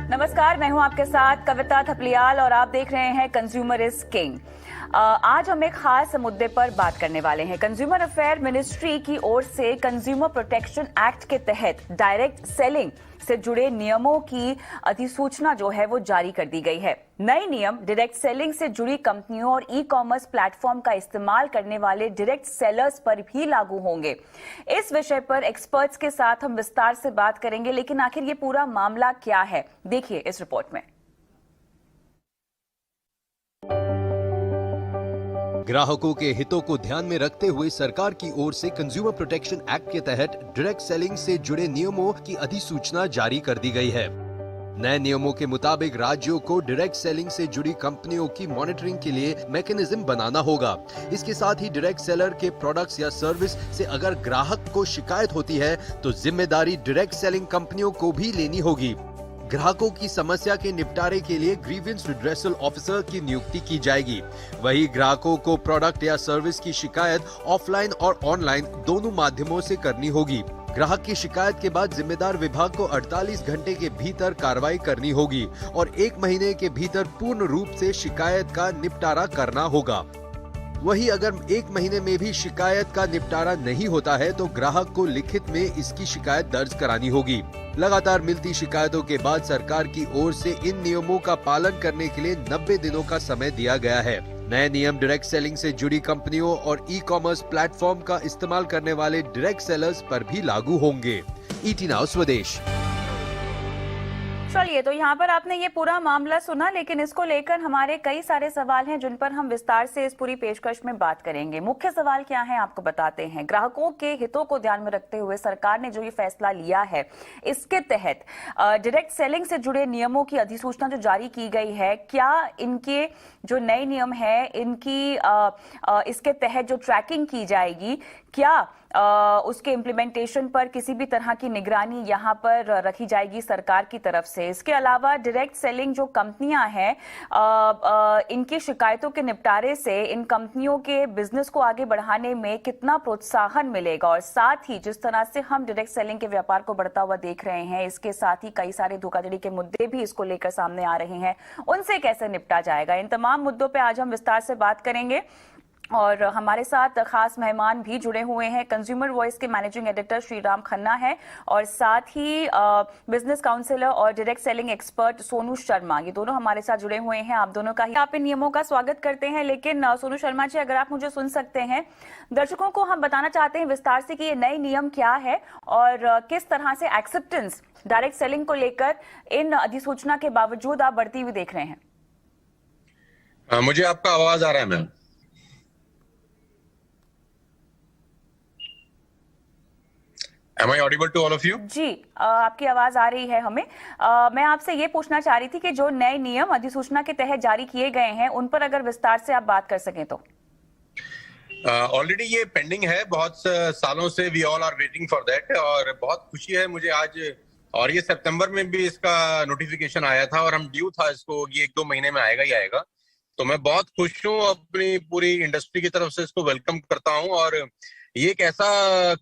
नमस्कार, मैं हूं आपके साथ कविता थपलियाल और आप देख रहे हैं कंज्यूमर इज किंग। आज हम एक खास मुद्दे पर बात करने वाले हैं। कंज्यूमर अफेयर मिनिस्ट्री की ओर से कंज्यूमर प्रोटेक्शन एक्ट के तहत डायरेक्ट सेलिंग से जुड़े नियमों की अधिसूचना जो है वो जारी कर दी गई है। नए नियम डायरेक्ट सेलिंग से जुड़ी कंपनियों और ई कॉमर्स प्लेटफॉर्म का इस्तेमाल करने वाले डायरेक्ट सेलर्स पर भी लागू होंगे। इस विषय पर एक्सपर्ट्स के साथ हम विस्तार से बात करेंगे, लेकिन आखिर ये पूरा मामला क्या है, देखिए इस रिपोर्ट में। ग्राहकों के हितों को ध्यान में रखते हुए सरकार की ओर से कंज्यूमर प्रोटेक्शन एक्ट के तहत डायरेक्ट सेलिंग से जुड़े नियमों की अधिसूचना जारी कर दी गई है। नए नियमों के मुताबिक राज्यों को डायरेक्ट सेलिंग से जुड़ी कंपनियों की मॉनिटरिंग के लिए मैकेनिज्म बनाना होगा। इसके साथ ही डायरेक्ट सेलर के प्रोडक्ट्स या सर्विस से अगर ग्राहक को शिकायत होती है तो जिम्मेदारी डायरेक्ट सेलिंग कंपनियों को भी लेनी होगी। ग्राहकों की समस्या के निपटारे के लिए ग्रीवेंस रिड्रेसल ऑफिसर की नियुक्ति की जाएगी। वही ग्राहकों को प्रोडक्ट या सर्विस की शिकायत ऑफलाइन और ऑनलाइन दोनों माध्यमों से करनी होगी। ग्राहक की शिकायत के बाद जिम्मेदार विभाग को 48 घंटे के भीतर कार्रवाई करनी होगी और 1 महीने के भीतर पूर्ण रूप से शिकायत का निपटारा करना होगा। वही अगर 1 महीने में भी शिकायत का निपटारा नहीं होता है तो ग्राहक को लिखित में इसकी शिकायत दर्ज करानी होगी। लगातार मिलती शिकायतों के बाद सरकार की ओर से इन नियमों का पालन करने के लिए 90 दिनों का समय दिया गया है। नए नियम डायरेक्ट सेलिंग से जुड़ी कंपनियों और ई कॉमर्स प्लेटफॉर्म का इस्तेमाल करने वाले डायरेक्ट सेलर्स पर भी लागू होंगे। ईटी नाउ स्वदेश। चलिए, तो यहाँ पर आपने ये पूरा मामला सुना, लेकिन इसको लेकर हमारे कई सारे सवाल हैं जिन पर हम विस्तार से इस पूरी पेशकश में बात करेंगे। मुख्य सवाल क्या है आपको बताते हैं। ग्राहकों के हितों को ध्यान में रखते हुए सरकार ने जो ये फैसला लिया है, इसके तहत डायरेक्ट सेलिंग से जुड़े नियमों की अधिसूचना जो जारी की गई है, क्या इनके जो नए नियम है इनकी इसके तहत जो ट्रैकिंग की जाएगी, क्या उसके इम्प्लीमेंटेशन पर किसी भी तरह की निगरानी यहाँ पर रखी जाएगी सरकार की तरफ से। इसके अलावा डायरेक्ट सेलिंग जो कंपनियां हैं, इनकी शिकायतों के निपटारे से इन कंपनियों के बिजनेस को आगे बढ़ाने में कितना प्रोत्साहन मिलेगा, और साथ ही जिस तरह से हम डायरेक्ट सेलिंग के व्यापार को बढ़ता हुआ देख रहे हैं, इसके साथ ही कई सारे धोखाधड़ी के मुद्दे भी इसको लेकर सामने आ रहे हैं, उनसे कैसे निपटा जाएगा। इन तमाम मुद्दों पर आज हम विस्तार से बात करेंगे और हमारे साथ खास मेहमान भी जुड़े हुए हैं। कंज्यूमर वॉइस के मैनेजिंग एडिटर श्रीराम खन्ना है और साथ ही बिजनेस काउंसलर और direct selling expert Sonu Sharma, ये दोनों हमारे साथ जुड़े हुए हैं। आप दोनों का ही आप इन नियमों का स्वागत करते हैं। लेकिन सोनू शर्मा जी, अगर आप मुझे सुन सकते हैं, दर्शकों को हम बताना चाहते हैं विस्तार से कि ये नए नियम क्या है और किस तरह से एक्सेप्टेंस डायरेक्ट सेलिंग को लेकर इन अधिसूचना के बावजूद आप बढ़ती हुई देख रहे हैं। मुझे आपका आवाज आ रहा है ma'am? Am I audible to all of you? जी, आपकी आवाज आ रही है हमें। मैं आपसे ये पूछना चाह रही थी कि जो नए नियम अधिसूचना के तहत जारी किए गए हैं, उन पर अगर विस्तार से आप बात कर सकें तो। ऑलरेडी ये पेंडिंग है, बहुत सालों से we all are waiting for that, और बहुत खुशी है मुझे आज, और ये सितंबर में भी इसका नोटिफिकेशन आया था और हम ड्यू था इसको, ये 1-2 महीने में आएगा ही आएगा। तो मैं बहुत खुश हूँ, अपनी पूरी इंडस्ट्री की तरफ से इसको वेलकम करता हूँ। और ये एक ऐसा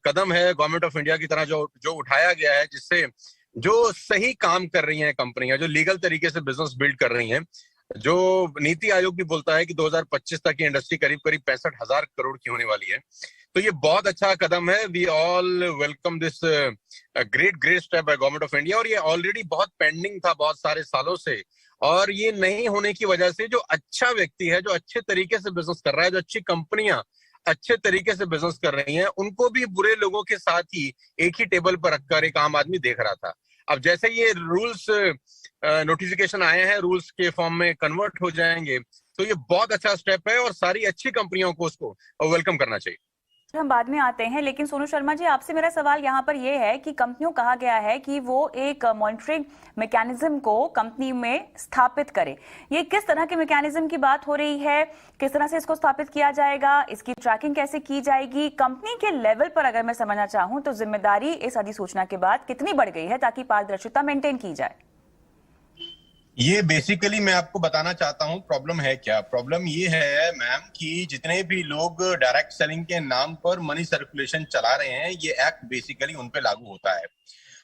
कदम है गवर्नमेंट ऑफ इंडिया की तरह जो उठाया गया है, जिससे जो सही काम कर रही हैं कंपनियां, जो लीगल तरीके से बिजनेस बिल्ड कर रही हैं, जो नीति आयोग भी बोलता है कि 2025 तक की इंडस्ट्री करीब 65,000 करोड़ की होने वाली है। तो ये बहुत अच्छा कदम है। We all welcome this great step by government of India. और ये ऑलरेडी बहुत पेंडिंग था बहुत सारे सालों से, और ये नहीं होने की वजह से जो अच्छा व्यक्ति है, जो अच्छे तरीके से बिजनेस कर रहा है, जो अच्छी कंपनियां अच्छे तरीके से बिजनेस कर रही हैं, उनको भी बुरे लोगों के साथ ही एक ही टेबल पर रखकर एक आम आदमी देख रहा था। अब जैसे ये रूल्स नोटिफिकेशन आए हैं, रूल्स के फॉर्म में कन्वर्ट हो जाएंगे, तो ये बहुत अच्छा स्टेप है और सारी अच्छी कंपनियों को उसको वेलकम करना चाहिए। हम बाद में आते हैं, लेकिन सोनू शर्मा जी, आपसे मेरा सवाल यहाँ पर यह है कि कंपनियों कहा गया है कि वो एक मॉनिटरिंग मैकेनिज्म को कंपनी में स्थापित करे। ये किस तरह के मैकेनिज्म की बात हो रही है, किस तरह से इसको स्थापित किया जाएगा, इसकी ट्रैकिंग कैसे की जाएगी? कंपनी के लेवल पर अगर मैं समझना चाहूँ तो जिम्मेदारी इस अधिसूचना के बाद कितनी बढ़ गई है ताकि पारदर्शिता मेंटेन की जाए? ये बेसिकली मैं आपको बताना चाहता हूँ प्रॉब्लम है क्या। प्रॉब्लम ये है मैम कि जितने भी लोग डायरेक्ट सेलिंग के नाम पर मनी सर्कुलेशन चला रहे हैं, ये एक्ट बेसिकली उन पे लागू होता है।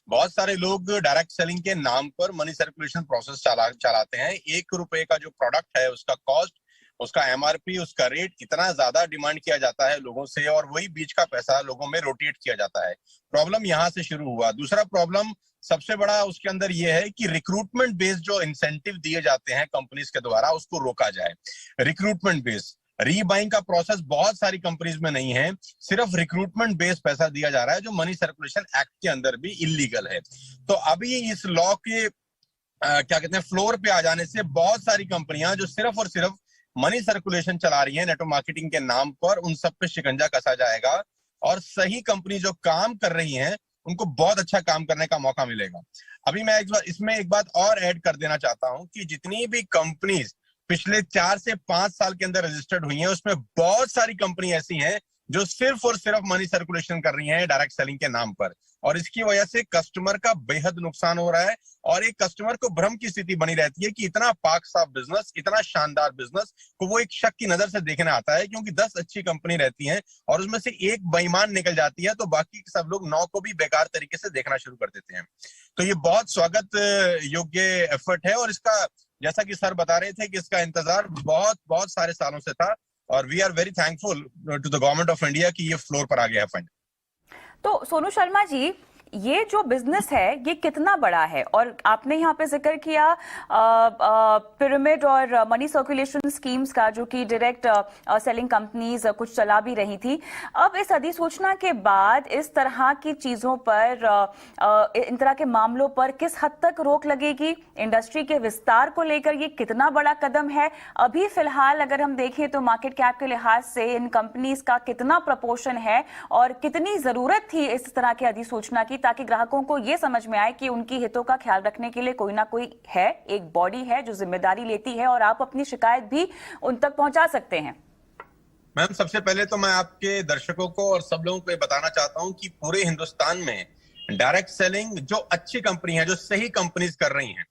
बहुत सारे लोग डायरेक्ट सेलिंग के नाम पर मनी सर्कुलेशन प्रोसेस चलाते हैं। ₹1 का जो प्रोडक्ट है उसका कॉस्ट, उसका एमआरपी, उसका रेट इतना ज्यादा डिमांड किया जाता है लोगों से और वही बीच का पैसा लोगों में रोटेट किया जाता है। प्रॉब्लम यहाँ से शुरू हुआ। दूसरा प्रॉब्लम सबसे बड़ा उसके अंदर यह है कि रिक्रूटमेंट बेस्ड जो इंसेंटिव दिए जाते हैं कंपनीज के द्वारा उसको रोका जाए। रिक्रूटमेंट बेस्ड रीबाइंग का प्रोसेस बहुत सारी कंपनीज में नहीं है, सिर्फ रिक्रूटमेंट बेस्ड पैसा दिया जा रहा है जो मनी सर्कुलेशन एक्ट के अंदर भी इलीगल है। तो अभी इस लॉ के क्या कहते हैं फ्लोर पे आ जाने से बहुत सारी कंपनियां जो सिर्फ और सिर्फ मनी सर्कुलेशन चला रही है नेटवर्क मार्केटिंग के नाम पर, उन सब पे शिकंजा कसा जाएगा और सही कंपनी जो काम कर रही हैं उनको बहुत अच्छा काम करने का मौका मिलेगा। अभी मैं इसमें एक बात और ऐड कर देना चाहता हूं कि जितनी भी कंपनीज पिछले 4 से 5 साल के अंदर रजिस्टर्ड हुई हैं उसमें बहुत सारी कंपनी ऐसी हैं जो सिर्फ और सिर्फ मनी सर्कुलेशन कर रही हैं डायरेक्ट सेलिंग के नाम पर, और इसकी वजह से कस्टमर का बेहद नुकसान हो रहा है और एक कस्टमर को भ्रम की स्थिति बनी रहती है कि इतना पाक साफ बिजनेस, इतना शानदार बिजनेस को वो एक शक की नजर से देखने आता है, क्योंकि 10 अच्छी कंपनी रहती हैं और उसमें से एक बेईमान निकल जाती है तो बाकी सब लोग 9 को भी बेकार तरीके से देखना शुरू कर देते हैं। तो ये बहुत स्वागत योग्य एफर्ट है और इसका, जैसा कि सर बता रहे थे, कि इसका इंतजार बहुत बहुत सारे सालों से था और we are very thankful to the government of India कि ये फ्लोर पर आ गया है फंड। तो सोनू शर्मा जी, ये जो बिजनेस है ये कितना बड़ा है? और आपने यहाँ पे जिक्र किया पिरामिड और मनी सर्कुलेशन स्कीम्स का, जो कि डायरेक्ट सेलिंग कंपनीज कुछ चला भी रही थी। अब इस अधिसूचना के बाद इस तरह की चीजों पर, इन तरह के मामलों पर किस हद तक रोक लगेगी? इंडस्ट्री के विस्तार को लेकर ये कितना बड़ा कदम है? अभी फिलहाल अगर हम देखें तो मार्केट कैप के लिहाज से इन कंपनीज का कितना प्रपोर्शन है और कितनी जरूरत थी इस तरह की अधिसूचना की, ताकि ग्राहकों को यह समझ में आए कि उनकी हितों का ख्याल रखने के लिए कोई ना कोई है, एक बॉडी है जो जिम्मेदारी लेती है और आप अपनी शिकायत भी उन तक पहुंचा सकते हैं। मैम, सबसे पहले तो मैं आपके दर्शकों को और सब लोगों को बताना चाहता हूं कि पूरे हिंदुस्तान में डायरेक्ट सेलिंग जो अच्छी कंपनी है, जो सही कंपनीज कर रही हैं,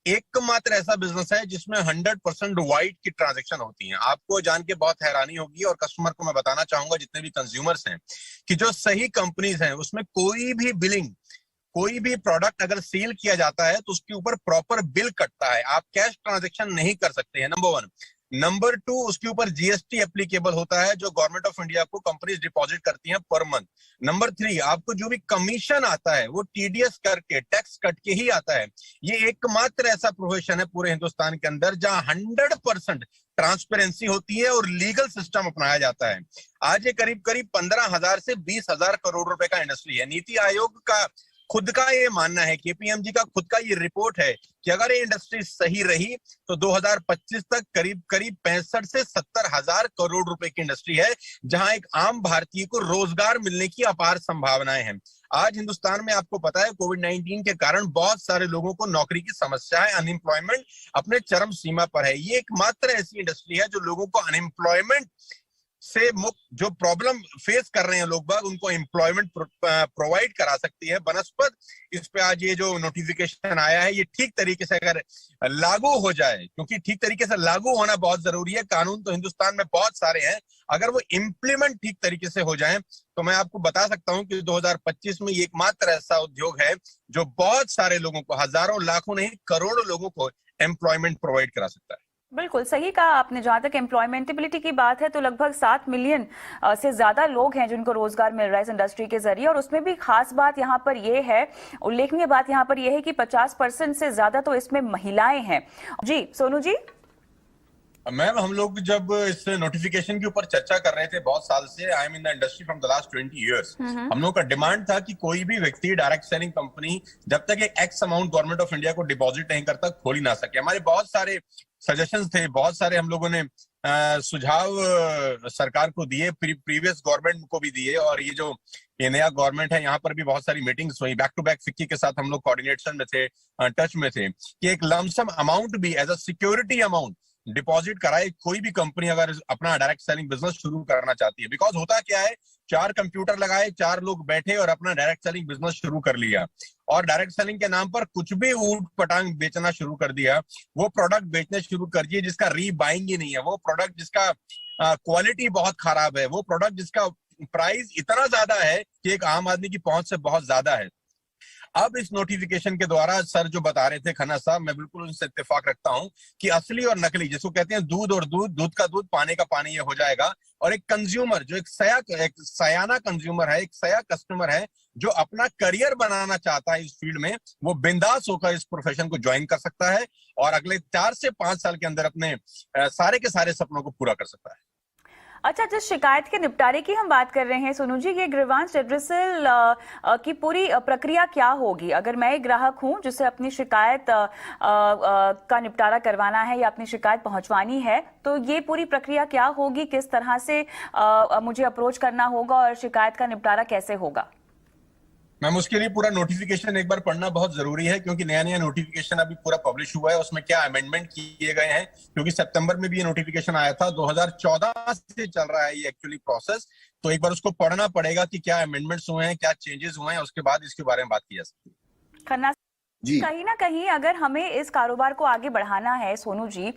एकमात्र ऐसा बिजनेस है जिसमें 100% वाइट की ट्रांजैक्शन होती है। आपको जान के बहुत हैरानी होगी और कस्टमर को मैं बताना चाहूंगा, जितने भी कंज्यूमर्स हैं, कि जो सही कंपनीज हैं उसमें कोई भी बिलिंग, कोई भी प्रोडक्ट अगर सेल किया जाता है तो उसके ऊपर प्रॉपर बिल कटता है। आप कैश ट्रांजैक्शन नहीं कर सकते हैं, नंबर 1। नंबर 2, उसके ऊपर जीएसटी एप्लीकेबल होता है जो गवर्नमेंट ऑफ इंडिया को कंपनीज डिपॉजिट करती हैं पर मंथ। नंबर 3, आपको जो भी कमीशन आता है वो टीडीएस करके, टैक्स कट के ही आता है। ये एकमात्र ऐसा प्रोफेशन है पूरे हिंदुस्तान के अंदर जहां 100% ट्रांसपेरेंसी होती है और लीगल सिस्टम अपनाया जाता है। आज ये करीब 15,000 से 20,000 करोड़ रुपए का इंडस्ट्री है। नीति आयोग का खुद का ये मानना है, केपीएमजी का खुद का ये रिपोर्ट है कि अगर ये इंडस्ट्री सही रही तो 2025 तक करीब 65 से 70 हजार करोड़ रुपए की इंडस्ट्री है, जहां एक आम भारतीय को रोजगार मिलने की अपार संभावनाएं हैं। आज हिंदुस्तान में आपको पता है कोविड-19 के कारण बहुत सारे लोगों को नौकरी की समस्या है, अनएम्प्लॉयमेंट अपने चरम सीमा पर है। ये एकमात्र ऐसी इंडस्ट्री है जो लोगों को अनएम्प्लॉयमेंट से मुक्त, जो प्रॉब्लम फेस कर रहे हैं लोग बाग, उनको एम्प्लॉयमेंट प्रोवाइड करा सकती है बनस्पत। इस पे आज ये जो नोटिफिकेशन आया है, ये ठीक तरीके से अगर लागू हो जाए, क्योंकि ठीक तरीके से लागू होना बहुत जरूरी है। कानून तो हिंदुस्तान में बहुत सारे हैं, अगर वो इम्प्लीमेंट ठीक तरीके से हो जाए तो मैं आपको बता सकता हूं कि 2025 में ये एकमात्र ऐसा उद्योग है जो बहुत सारे लोगों को, हजारों लाखों नहीं करोड़ों लोगों को एम्प्लॉयमेंट प्रोवाइड करा सकता है। बिल्कुल सही कहा आपने। जहां तक एम्प्लॉयमेंटेबिलिटी की बात है तो लगभग 7 मिलियन से ज्यादा लोग हैं जिनको रोजगार मिल रहा है इस इंडस्ट्री के जरिए, और उसमें भी खास बात यहाँ पर यह है, उल्लेखनीय बात यहाँ पर यह है कि 50% से ज्यादा तो इसमें महिलाएं हैं। जी सोनू जी। मैम, हम लोग जब इस नोटिफिकेशन के ऊपर चर्चा कर रहे थे बहुत साल से, I am in the industry from the last 20 years, हम लोग का डिमांड था कि कोई भी व्यक्ति डायरेक्ट सेलिंग कंपनी जब तक एक x amount government of India को डिपॉजिट नहीं करता खोल ही ना सके। हमारे बहुत सारे सजेशंस थे, बहुत सारे हम लोगों ने सुझाव सरकार को दिए, प्रीवियस गवर्नमेंट को भी दिए, और ये जो ये नया गवर्नमेंट है यहाँ पर भी बहुत सारी मीटिंग्स हुई। बैक टू बैक फिक्की के साथ हम लोग कोऑर्डिनेशन में थे, टच में थे, कि एक लमसम अमाउंट भी as a security amount deposit कराए कोई भी कंपनी अगर अपना डायरेक्ट सेलिंग बिजनेस शुरू करना चाहती है। बिकॉज होता क्या है, 4 कंप्यूटर लगाए, 4 लोग बैठे और अपना डायरेक्ट सेलिंग बिजनेस शुरू कर लिया, और डायरेक्ट सेलिंग के नाम पर कुछ भी ऊट पटांग बेचना शुरू कर दिया। वो प्रोडक्ट बेचने शुरू कर दिए जिसका रीबाइंग ही नहीं है, वो प्रोडक्ट जिसका क्वालिटी बहुत खराब है, वो प्रोडक्ट जिसका प्राइस इतना ज्यादा है कि एक आम आदमी की पहुंच से बहुत ज्यादा है। अब इस नोटिफिकेशन के द्वारा सर जो बता रहे थे खन्ना साहब, मैं बिल्कुल उनसे इत्तेफाक रखता हूं कि असली और नकली, जिसको कहते हैं दूध और दूध, दूध का दूध, पानी का पानी, ये हो जाएगा। और एक कंज्यूमर जो एक सयाना कंज्यूमर है, एक सया कस्टमर है, जो अपना करियर बनाना चाहता है इस फील्ड में, वो बिंदास होकर इस प्रोफेशन को ज्वाइन कर सकता है और अगले 4 से 5 साल के अंदर अपने सारे के सारे सपनों को पूरा कर सकता है। अच्छा, जिस शिकायत के निपटारे की हम बात कर रहे हैं सोनू जी, ये ग्रीवांस रेड्रेसल की पूरी प्रक्रिया क्या होगी? अगर मैं एक ग्राहक हूं जिसे अपनी शिकायत का निपटारा करवाना है या अपनी शिकायत पहुंचवानी है, तो ये पूरी प्रक्रिया क्या होगी? किस तरह से मुझे अप्रोच करना होगा और शिकायत का निपटारा कैसे होगा? मैम, उसके लिए पूरा नोटिफिकेशन एक बार पढ़ना बहुत जरूरी है, क्योंकि नया नया नोटिफिकेशन अभी पूरा पब्लिश हुआ है। उसमें क्या अमेंडमेंट किए गए हैं, क्योंकि सितंबर में भी ये नोटिफिकेशन आया था, 2014 से चल रहा है ये एक्चुअली प्रोसेस। तो एक बार उसको पढ़ना पड़ेगा कि क्या अमेंडमेंट्स हुए हैं, क्या चेंजेस हुए हैं, उसके बाद इसके बारे में बात की जा सकती है। खन्ना जी, कहीं ना कहीं अगर हमें इस कारोबार को आगे बढ़ाना है सोनू जी,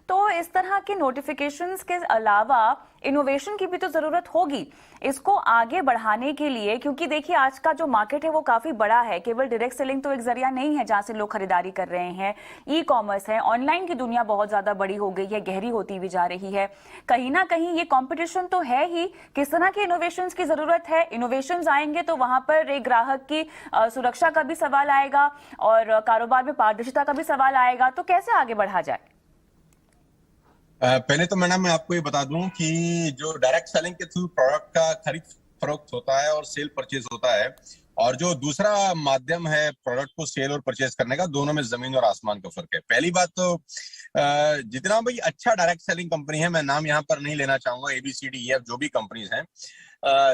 तो इस तरह के नोटिफिकेशंस के अलावा इनोवेशन की भी तो जरूरत होगी इसको आगे बढ़ाने के लिए, क्योंकि देखिए आज का जो मार्केट है वो काफी बड़ा है। केवल डायरेक्ट सेलिंग तो एक जरिया नहीं है जहां से लोग खरीदारी कर रहे हैं, ई कॉमर्स है, ऑनलाइन की दुनिया बहुत ज्यादा बड़ी हो गई है, गहरी होती भी जा रही है। कहीं ना कहीं ये कंपटीशन तो है ही, किस तरह के इनोवेशंस की जरूरत है? इनोवेशंस आएंगे तो वहां पर एक ग्राहक की सुरक्षा का भी सवाल आएगा और कारोबार में पारदर्शिता का भी सवाल आएगा। तो कैसे आगे बढ़ा जाए? पहले तो मैडम मैं आपको ये बता दूं कि जो डायरेक्ट सेलिंग के थ्रू प्रोडक्ट का खरीद फरोख्त होता है और सेल परचेज होता है, और जो दूसरा माध्यम है प्रोडक्ट को सेल और परचेज करने का, दोनों में जमीन और आसमान का फर्क है। पहली बात तो जितना भाई अच्छा डायरेक्ट सेलिंग कंपनी है, मैं नाम यहाँ पर नहीं लेना चाहूंगा, ABCDEF जो भी कंपनीज हैं,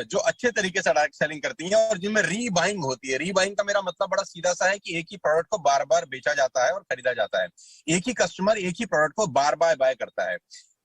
जो अच्छे तरीके से डायरेक्ट सेलिंग करती हैं और जिनमें रीबाइंग होती है। रीबाइंग का मेरा मतलब बड़ा सीधा सा है कि एक ही प्रोडक्ट को बार बार बेचा जाता है और खरीदा जाता है, एक ही कस्टमर एक ही प्रोडक्ट को बार बार बाय करता है।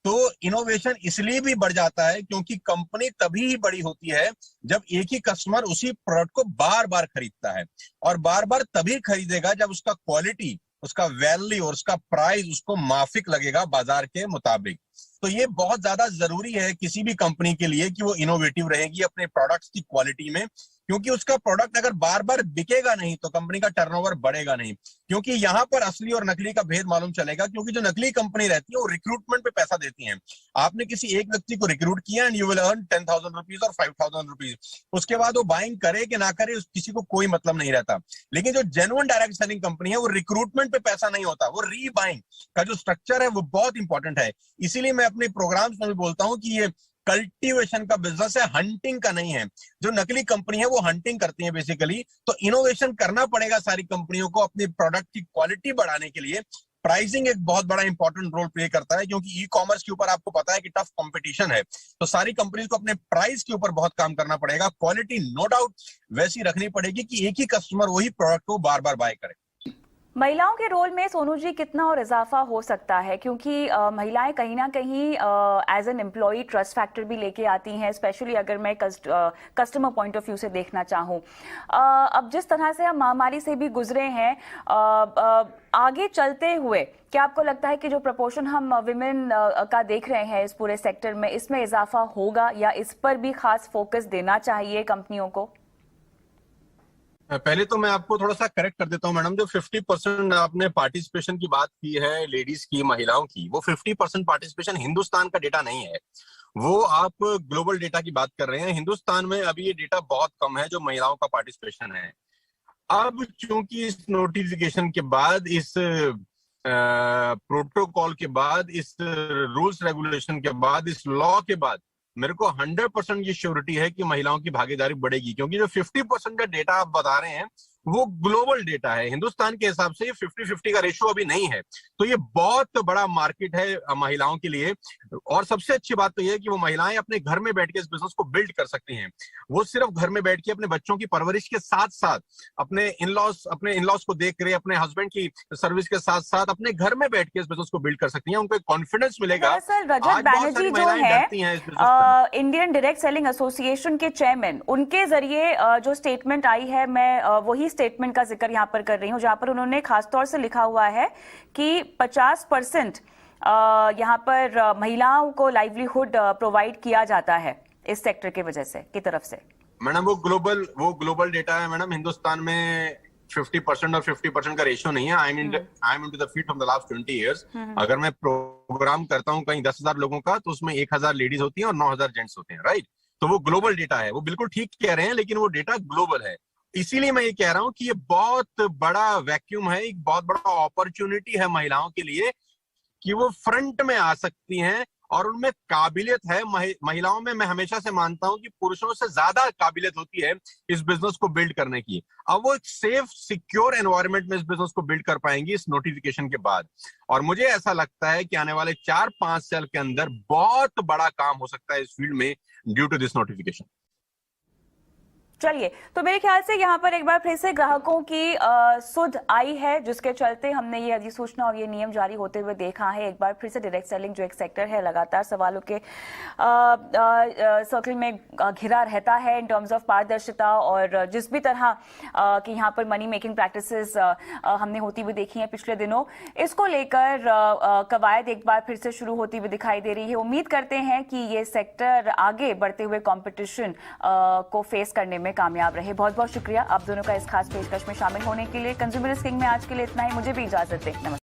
तो इनोवेशन इसलिए भी बढ़ जाता है क्योंकि कंपनी तभी ही बड़ी होती है जब एक ही कस्टमर उसी प्रोडक्ट को बार बार खरीदता है, और बार बार तभी खरीदेगा जब उसका क्वालिटी, उसका वैल्यू और उसका प्राइस उसको माफिक लगेगा बाजार के मुताबिक। तो ये बहुत ज्यादा जरूरी है किसी भी कंपनी के लिए कि वो इनोवेटिव रहेगी अपने प्रोडक्ट्स की क्वालिटी में, क्योंकि उसका प्रोडक्ट अगर बार बार बिकेगा नहीं तो कंपनी का टर्नओवर बढ़ेगा नहीं। क्योंकि यहाँ पर असली और नकली का भेद मालूम चलेगा, क्योंकि जो नकली कंपनी रहती है वो रिक्रूटमेंट पे पैसा देती है। आपने किसी एक व्यक्ति को रिक्रूट किया and you will earn 10,000 rupees और 5,000 रुपीज, उसके बाद वो बाइंग करे कि ना करे किसी को कोई मतलब नहीं रहता। लेकिन जो जेन्युइन डायरेक्ट सेलिंग कंपनी है वो रिक्रूटमेंट पे पैसा नहीं होता, वो रीबाइंग का जो स्ट्रक्चर है वो बहुत इंपॉर्टेंट है। इसीलिए मैं अपने प्रोग्राम्स में भी बोलता हूँ कि ये कल्टीवेशन का बिजनेस है, हंटिंग का नहीं है। जो नकली कंपनी है वो हंटिंग करती है बेसिकली। तो इनोवेशन करना पड़ेगा सारी कंपनियों को अपनी प्रोडक्ट की क्वालिटी बढ़ाने के लिए। प्राइसिंग एक बहुत बड़ा इंपॉर्टेंट रोल प्ले करता है, क्योंकि ई कॉमर्स के ऊपर आपको पता है कि टफ कंपटीशन है। तो सारी कंपनीज को अपने प्राइस के ऊपर बहुत काम करना पड़ेगा। क्वालिटी नो डाउट वैसी रखनी पड़ेगी कि एक ही कस्टमर वही प्रोडक्ट को बार बार बाय करे। महिलाओं के रोल में सोनू जी कितना और इजाफा हो सकता है? क्योंकि महिलाएं कहीं ना कहीं as an employ trust factor भी लेके आती हैं, स्पेशली अगर मैं कस्टमर पॉइंट ऑफ व्यू से देखना चाहूँ। अब जिस तरह से हम महामारी से भी गुजरे हैं, आगे चलते हुए क्या आपको लगता है कि जो प्रपोर्शन हम विमेन का देख रहे हैं इस पूरे सेक्टर में, इसमें इजाफा होगा या इस पर भी खास फोकस देना चाहिए कंपनियों को? पहले तो मैं आपको थोड़ा सा करेक्ट कर देता हूँ मैडम, जो 50% आपने पार्टिसिपेशन की बात की है लेडीज की, महिलाओं की, वो 50% पार्टिसिपेशन हिंदुस्तान का डेटा नहीं है, वो आप ग्लोबल डेटा की बात कर रहे हैं। हिंदुस्तान में अभी ये डेटा बहुत कम है जो महिलाओं का पार्टिसिपेशन है। अब चूंकि इस नोटिफिकेशन के बाद, इस प्रोटोकॉल के बाद, इस रूल्स रेगुलेशन के बाद, इस लॉ के बाद मेरे को 100% ये श्योरिटी है कि महिलाओं की भागीदारी बढ़ेगी, क्योंकि जो 50% का डेटा आप बता रहे हैं वो ग्लोबल डेटा है। हिंदुस्तान के हिसाब से ये 50-50 का रेशियो अभी नहीं है। तो ये बहुत बड़ा मार्केट है महिलाओं के लिए। और सबसे अच्छी बात तो ये है कि वो महिलाएं अपने घर में बैठ के इस बिजनेस को बिल्ड कर सकती हैं। वो सिर्फ घर में बैठ के अपने बच्चों की परवरिश के साथ साथ अपने इन-लॉज को देख रहे, अपने हस्बैंड की सर्विस के साथ साथ अपने घर में बैठ के इस बिजनेस को बिल्ड कर सकती हैं। उनको एक कॉन्फिडेंस मिलेगा। दरअसल रजत बैनर्जी जो है इंडियन डायरेक्ट सेलिंग एसोसिएशन के चेयरमैन, उनके जरिए जो स्टेटमेंट आई है, मैं वही स्टेटमेंट का जिक्र यहां पर कर रही हूं, जहां पर उन्होंने खासतौर से लिखा हुआ है कि 50% यहां पर महिलाओं को लाइवलीहुड प्रोवाइड किया जाता है इस सेक्टर की वजह से, की तरफ से। मैडम वो ग्लोबल डेटा है मैडम। हिंदुस्तान में 50% और 50% का रेशियो नहीं है। I am into the field from the last 20 years. अगर मैं प्रोग्राम करता हूँ कहीं 10,000 लोगों का, तो उसमें 1,000 लेडीज होती हैं और 9,000 जेंट्स होते हैं, राइट? तो वो ग्लोबल डेटा है, वो बिल्कुल ठीक कह रहे हैं, लेकिन वो डेटा ग्लोबल है। इसीलिए मैं ये कह रहा हूँ कि ये बहुत बड़ा वैक्यूम है, एक बहुत बड़ा अपॉर्चुनिटी है महिलाओं के लिए कि वो फ्रंट में आ सकती हैं और उनमें काबिलियत है। महिलाओं में मैं हमेशा से मानता हूं कि पुरुषों से ज्यादा काबिलियत होती है इस बिजनेस को बिल्ड करने की। अब वो एक सेफ सिक्योर एनवायरनमेंट में इस बिजनेस को बिल्ड कर पाएंगी इस नोटिफिकेशन के बाद। और मुझे ऐसा लगता है कि आने वाले 4-5 साल के अंदर बहुत बड़ा काम हो सकता है इस फील्ड में ड्यू टू दिस नोटिफिकेशन। चलिए, तो मेरे ख्याल से यहाँ पर एक बार फिर से ग्राहकों की सुध आई है, जिसके चलते हमने ये अधिसूचना और ये नियम जारी होते हुए देखा है। एक बार फिर से डायरेक्ट सेलिंग जो एक सेक्टर है, लगातार सवालों के सर्कल में घिरा रहता है इन टर्म्स ऑफ पारदर्शिता, और जिस भी तरह कि यहाँ पर मनी मेकिंग प्रैक्टिसेस हमने होती हुई देखी हैं पिछले दिनों, इसको लेकर कवायद एक बार फिर से शुरू होती हुई दिखाई दे रही है। उम्मीद करते हैं कि ये सेक्टर आगे बढ़ते हुए कॉम्पिटिशन को फेस करने में कामयाब रहे। बहुत बहुत शुक्रिया आप दोनों का इस खास पेशकश में शामिल होने के लिए। कंज्यूमर किंग में आज के लिए इतना ही। मुझे भी इजाजत दें। नमस्कार।